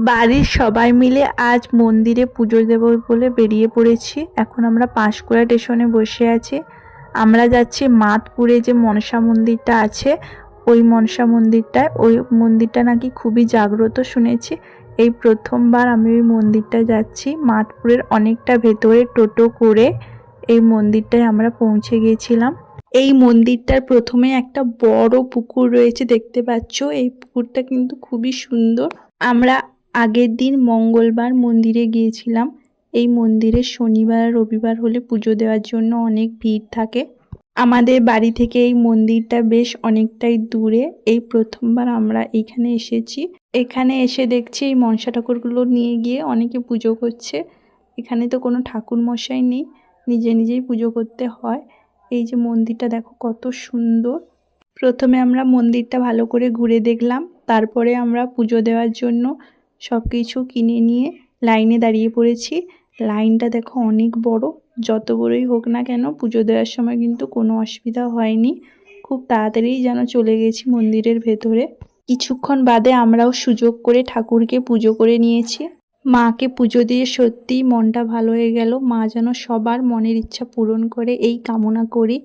বাড়ির সবাই মিলে আজ মন্দিরে পুজো দেব বলে বেরিয়ে পড়েছি। এখন আমরা পাঁশকুড়া স্টেশনে বসে আছি। আমরা যাচ্ছি মাতপুরে যে মনসা মন্দিরটা আছে, ওই মনসা মন্দিরটায়। ওই মন্দিরটা নাকি খুবই জাগ্রত শুনেছি। এই প্রথমবার আমি ওই মন্দিরটায় যাচ্ছি। মাতপুরের অনেকটা ভেতরে টোটো করে এই মন্দিরটায় আমরা পৌঁছে গিয়েছিলাম। এই মন্দিরটার প্রথমে একটা বড় পুকুর রয়েছে, দেখতে পাচ্ছ। এই পুকুরটা কিন্তু খুবই সুন্দর। আমরা আগের দিন মঙ্গলবার মন্দিরে গিয়েছিলাম। এই মন্দিরে শনিবার আর রবিবার হলে পুজো দেওয়ার জন্য অনেক ভিড় থাকে। আমাদের বাড়ি থেকে এই মন্দিরটা বেশ অনেকটাই দূরে। এই প্রথমবার আমরা এইখানে এসেছি। এখানে এসে দেখছি এই মনসা ঠাকুরগুলো নিয়ে গিয়ে অনেকে পুজো করছে। এখানে তো কোনো ঠাকুর মশাই নেই, নিজে নিজেই পুজো করতে হয়। এই যে মন্দিরটা দেখো কত সুন্দর। প্রথমে আমরা মন্দিরটা ভালো করে ঘুরে দেখলাম, তারপরে আমরা পুজো দেওয়ার জন্য সব কিছু কিনে নিয়ে লাইনে দাঁড়িয়ে পড়েছি। লাইনটা দেখো অনেক বড়। যত বড়ই হোক না কেন, পুজো দেওয়ার সময় কিন্তু কোনো অসুবিধা হয়নি। খুব তাড়াতাড়ি যেন চলে গেছি মন্দিরের ভেতরে। কিছুক্ষণ বাদে আমরাও সুযোগ করে ঠাকুরকে পুজো করে নিয়েছি। মাকে পুজো দিয়ে সত্যিই মনটা ভালো হয়ে গেল। মা যেন সবার মনের ইচ্ছা পূরণ করে, এই কামনা করি।